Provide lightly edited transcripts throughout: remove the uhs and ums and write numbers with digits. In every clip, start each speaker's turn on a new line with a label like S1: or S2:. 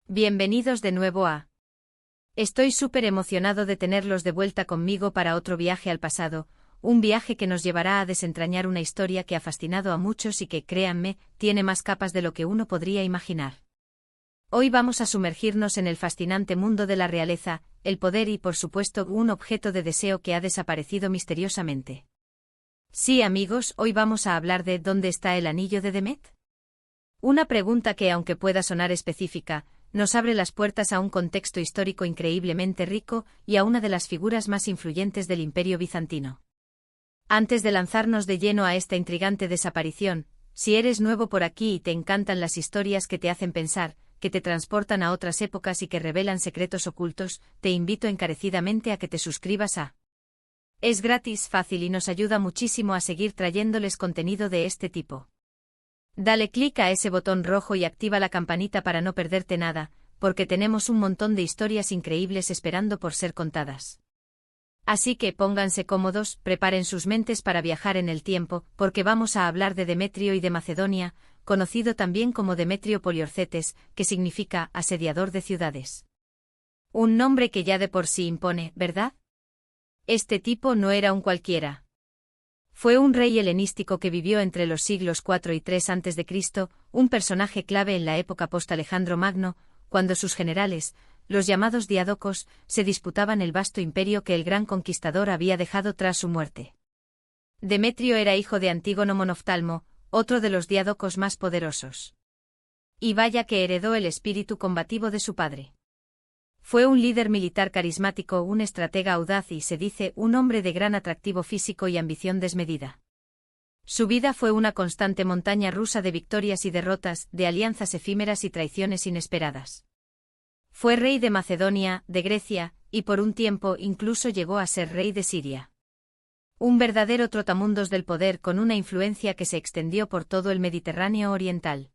S1: Bienvenidos de nuevo a... Estoy súper emocionado de tenerlos de vuelta conmigo para otro viaje al pasado, un viaje que nos llevará a desentrañar una historia que ha fascinado a muchos y que, créanme, tiene más capas de lo que uno podría imaginar. Hoy vamos a sumergirnos en el fascinante mundo de la realeza, el poder y, por supuesto, un objeto de deseo que ha desaparecido misteriosamente. Sí, amigos, hoy vamos a hablar de ¿dónde está el anillo de Demet? Una pregunta que, aunque pueda sonar específica, nos abre las puertas a un contexto histórico increíblemente rico y a una de las figuras más influyentes del Imperio bizantino. Antes de lanzarnos de lleno a esta intrigante desaparición, si eres nuevo por aquí y te encantan las historias que te hacen pensar, que te transportan a otras épocas y que revelan secretos ocultos, te invito encarecidamente a que te suscribas a... Es gratis, fácil y nos ayuda muchísimo a seguir trayéndoles contenido de este tipo. Dale clic a ese botón rojo y activa la campanita para no perderte nada, porque tenemos un montón de historias increíbles esperando por ser contadas. Así que pónganse cómodos, preparen sus mentes para viajar en el tiempo, porque vamos a hablar de Demetrio y de Macedonia, conocido también como Demetrio Poliorcetes, que significa asediador de ciudades. Un nombre que ya de por sí impone, ¿verdad? Este tipo no era un cualquiera. Fue un rey helenístico que vivió entre los siglos IV y III a.C., un personaje clave en la época post-Alejandro Magno, cuando sus generales, los llamados diádocos, se disputaban el vasto imperio que el gran conquistador había dejado tras su muerte. Demetrio era hijo de Antígono Monoftalmo, otro de los diádocos más poderosos. Y vaya que heredó el espíritu combativo de su padre. Fue un líder militar carismático, un estratega audaz y, se dice, un hombre de gran atractivo físico y ambición desmedida. Su vida fue una constante montaña rusa de victorias y derrotas, de alianzas efímeras y traiciones inesperadas. Fue rey de Macedonia, de Grecia, y por un tiempo incluso llegó a ser rey de Siria. Un verdadero trotamundos del poder con una influencia que se extendió por todo el Mediterráneo oriental.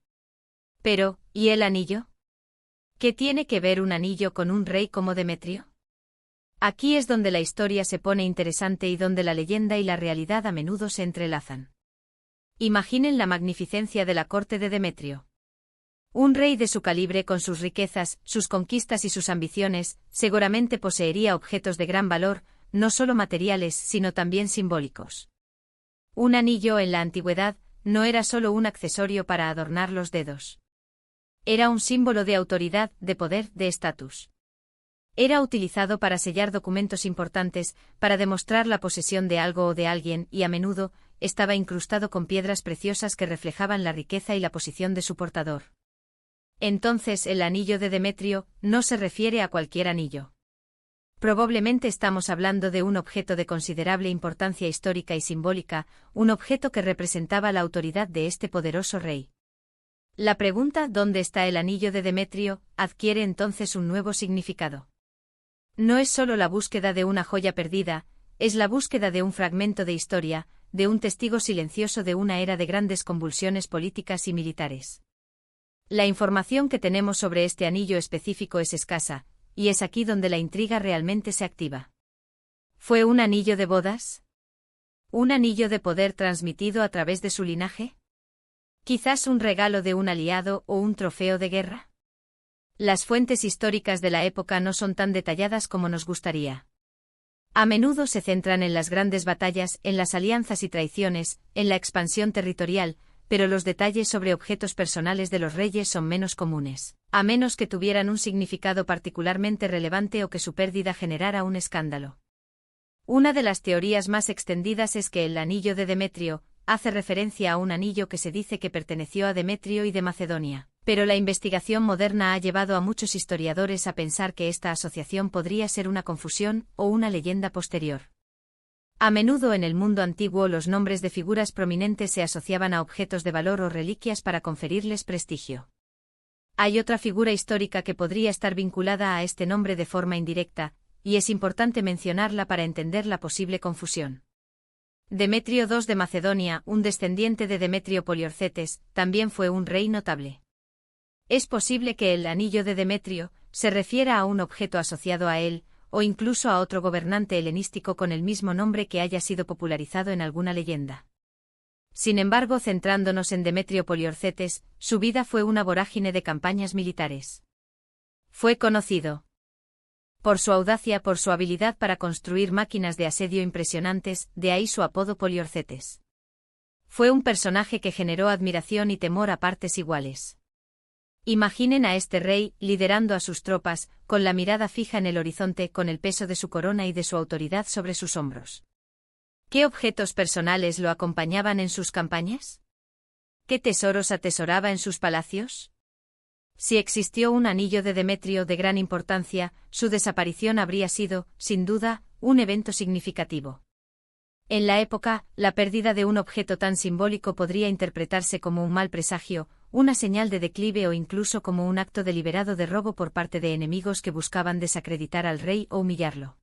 S1: Pero, ¿y el anillo? ¿Qué tiene que ver un anillo con un rey como Demetrio? Aquí es donde la historia se pone interesante y donde la leyenda y la realidad a menudo se entrelazan. Imaginen la magnificencia de la corte de Demetrio. Un rey de su calibre, con sus riquezas, sus conquistas y sus ambiciones, seguramente poseería objetos de gran valor, no solo materiales sino también simbólicos. Un anillo en la antigüedad no era solo un accesorio para adornar los dedos. Era un símbolo de autoridad, de poder, de estatus. Era utilizado para sellar documentos importantes, para demostrar la posesión de algo o de alguien, y a menudo estaba incrustado con piedras preciosas que reflejaban la riqueza y la posición de su portador. Entonces, el anillo de Demetrio no se refiere a cualquier anillo. Probablemente estamos hablando de un objeto de considerable importancia histórica y simbólica, un objeto que representaba la autoridad de este poderoso rey. La pregunta ¿dónde está el anillo de Demetrio? Adquiere entonces un nuevo significado. No es solo la búsqueda de una joya perdida, es la búsqueda de un fragmento de historia, de un testigo silencioso de una era de grandes convulsiones políticas y militares. La información que tenemos sobre este anillo específico es escasa, y es aquí donde la intriga realmente se activa. ¿Fue un anillo de bodas? ¿Un anillo de poder transmitido a través de su linaje? ¿Quizás un regalo de un aliado o un trofeo de guerra? Las fuentes históricas de la época no son tan detalladas como nos gustaría. A menudo se centran en las grandes batallas, en las alianzas y traiciones, en la expansión territorial, pero los detalles sobre objetos personales de los reyes son menos comunes, a menos que tuvieran un significado particularmente relevante o que su pérdida generara un escándalo. Una de las teorías más extendidas es que el anillo de Demetrio hace referencia a un anillo que se dice que perteneció a Demetrio y de Macedonia, pero la investigación moderna ha llevado a muchos historiadores a pensar que esta asociación podría ser una confusión o una leyenda posterior. A menudo en el mundo antiguo los nombres de figuras prominentes se asociaban a objetos de valor o reliquias para conferirles prestigio. Hay otra figura histórica que podría estar vinculada a este nombre de forma indirecta, y es importante mencionarla para entender la posible confusión. Demetrio II de Macedonia, un descendiente de Demetrio Poliorcetes, también fue un rey notable. Es posible que el anillo de Demetrio se refiera a un objeto asociado a él, o incluso a otro gobernante helenístico con el mismo nombre que haya sido popularizado en alguna leyenda. Sin embargo, centrándonos en Demetrio Poliorcetes, su vida fue una vorágine de campañas militares. Fue conocido por su audacia, por su habilidad para construir máquinas de asedio impresionantes, de ahí su apodo Poliorcetes. Fue un personaje que generó admiración y temor a partes iguales. Imaginen a este rey, liderando a sus tropas, con la mirada fija en el horizonte, con el peso de su corona y de su autoridad sobre sus hombros. ¿Qué objetos personales lo acompañaban en sus campañas? ¿Qué tesoros atesoraba en sus palacios? Si existió un anillo de Demetrio de gran importancia, su desaparición habría sido, sin duda, un evento significativo. En la época, la pérdida de un objeto tan simbólico podría interpretarse como un mal presagio, una señal de declive o incluso como un acto deliberado de robo por parte de enemigos que buscaban desacreditar al rey o humillarlo.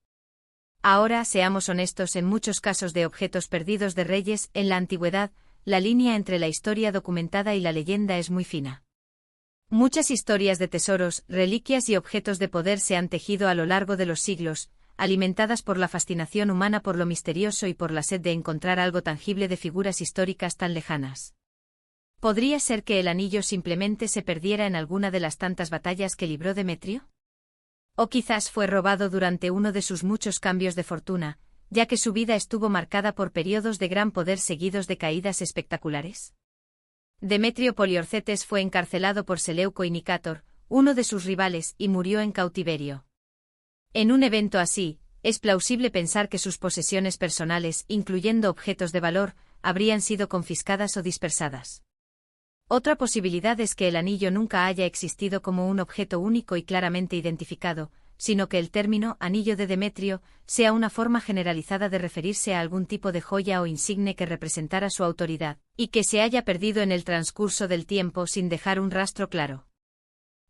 S1: Ahora, seamos honestos, en muchos casos de objetos perdidos de reyes en la antigüedad, la línea entre la historia documentada y la leyenda es muy fina. Muchas historias de tesoros, reliquias y objetos de poder se han tejido a lo largo de los siglos, alimentadas por la fascinación humana por lo misterioso y por la sed de encontrar algo tangible de figuras históricas tan lejanas. ¿Podría ser que el anillo simplemente se perdiera en alguna de las tantas batallas que libró Demetrio? ¿O quizás fue robado durante uno de sus muchos cambios de fortuna, ya que su vida estuvo marcada por periodos de gran poder seguidos de caídas espectaculares? Demetrio Poliorcetes fue encarcelado por Seleuco y Nicátor, uno de sus rivales, y murió en cautiverio. En un evento así, es plausible pensar que sus posesiones personales, incluyendo objetos de valor, habrían sido confiscadas o dispersadas. Otra posibilidad es que el anillo nunca haya existido como un objeto único y claramente identificado, sino que el término «anillo de Demetrio» sea una forma generalizada de referirse a algún tipo de joya o insigne que representara su autoridad, y que se haya perdido en el transcurso del tiempo sin dejar un rastro claro.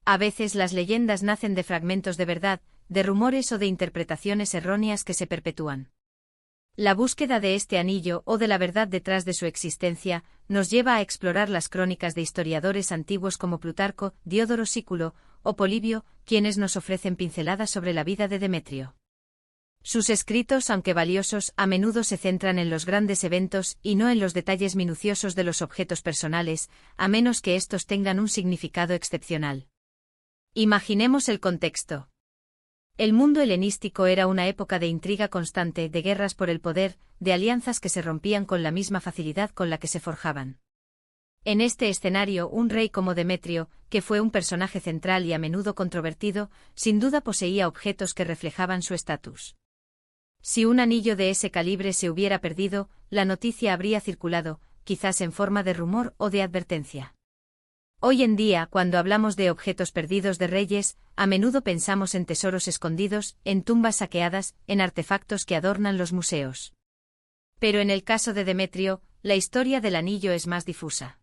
S1: A veces las leyendas nacen de fragmentos de verdad, de rumores o de interpretaciones erróneas que se perpetúan. La búsqueda de este anillo o de la verdad detrás de su existencia nos lleva a explorar las crónicas de historiadores antiguos como Plutarco, Diodoro Sículo o Polibio, quienes nos ofrecen pinceladas sobre la vida de Demetrio. Sus escritos, aunque valiosos, a menudo se centran en los grandes eventos y no en los detalles minuciosos de los objetos personales, a menos que estos tengan un significado excepcional. Imaginemos el contexto. El mundo helenístico era una época de intriga constante, de guerras por el poder, de alianzas que se rompían con la misma facilidad con la que se forjaban. En este escenario, un rey como Demetrio, que fue un personaje central y a menudo controvertido, sin duda poseía objetos que reflejaban su estatus. Si un anillo de ese calibre se hubiera perdido, la noticia habría circulado, quizás en forma de rumor o de advertencia. Hoy en día, cuando hablamos de objetos perdidos de reyes, a menudo pensamos en tesoros escondidos, en tumbas saqueadas, en artefactos que adornan los museos. Pero en el caso de Demetrio, la historia del anillo es más difusa.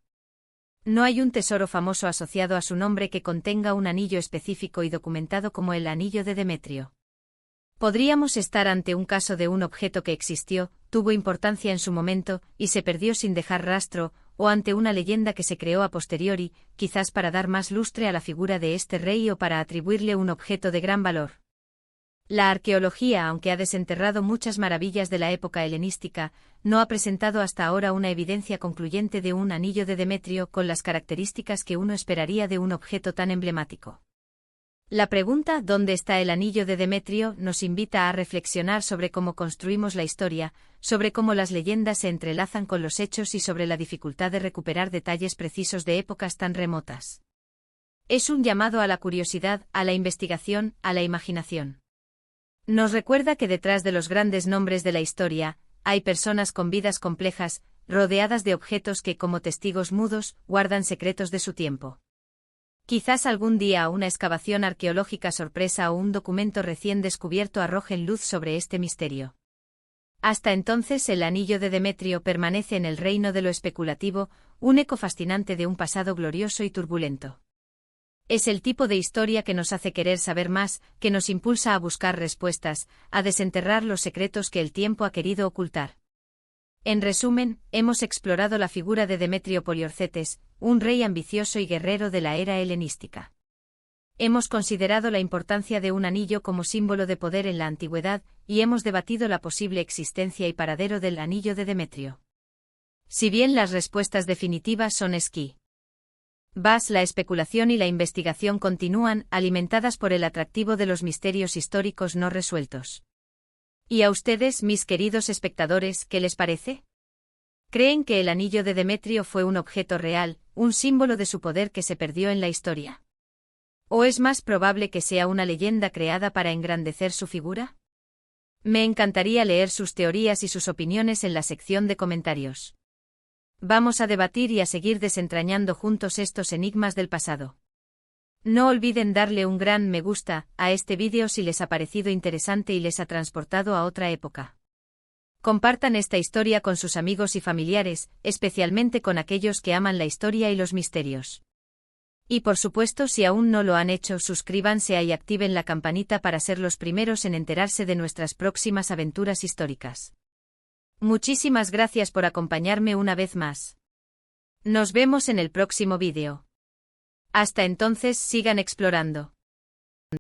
S1: No hay un tesoro famoso asociado a su nombre que contenga un anillo específico y documentado como el anillo de Demetrio. Podríamos estar ante un caso de un objeto que existió, tuvo importancia en su momento, y se perdió sin dejar rastro, o ante una leyenda que se creó a posteriori, quizás para dar más lustre a la figura de este rey o para atribuirle un objeto de gran valor. La arqueología, aunque ha desenterrado muchas maravillas de la época helenística, no ha presentado hasta ahora una evidencia concluyente de un anillo de Demetrio con las características que uno esperaría de un objeto tan emblemático. La pregunta ¿dónde está el anillo de Demetrio? Nos invita a reflexionar sobre cómo construimos la historia, sobre cómo las leyendas se entrelazan con los hechos y sobre la dificultad de recuperar detalles precisos de épocas tan remotas. Es un llamado a la curiosidad, a la investigación, a la imaginación. Nos recuerda que detrás de los grandes nombres de la historia, hay personas con vidas complejas, rodeadas de objetos que, como testigos mudos, guardan secretos de su tiempo. Quizás algún día una excavación arqueológica sorpresa o un documento recién descubierto arrojen luz sobre este misterio. Hasta entonces el anillo de Demetrio permanece en el reino de lo especulativo, un eco fascinante de un pasado glorioso y turbulento. Es el tipo de historia que nos hace querer saber más, que nos impulsa a buscar respuestas, a desenterrar los secretos que el tiempo ha querido ocultar. En resumen, hemos explorado la figura de Demetrio Poliorcetes, un rey ambicioso y guerrero de la era helenística. Hemos considerado la importancia de un anillo como símbolo de poder en la antigüedad, y hemos debatido la posible existencia y paradero del anillo de Demetrio. Si bien las respuestas definitivas son esquí. La especulación y la investigación continúan, alimentadas por el atractivo de los misterios históricos no resueltos. ¿Y a ustedes, mis queridos espectadores, qué les parece? ¿Creen que el anillo de Demetrio fue un objeto real, un símbolo de su poder que se perdió en la historia? ¿O es más probable que sea una leyenda creada para engrandecer su figura? Me encantaría leer sus teorías y sus opiniones en la sección de comentarios. Vamos a debatir y a seguir desentrañando juntos estos enigmas del pasado. No olviden darle un gran me gusta a este vídeo si les ha parecido interesante y les ha transportado a otra época. Compartan esta historia con sus amigos y familiares, especialmente con aquellos que aman la historia y los misterios. Y por supuesto, si aún no lo han hecho, suscríbanse y activen la campanita para ser los primeros en enterarse de nuestras próximas aventuras históricas. Muchísimas gracias por acompañarme una vez más. Nos vemos en el próximo vídeo. Hasta entonces, sigan explorando.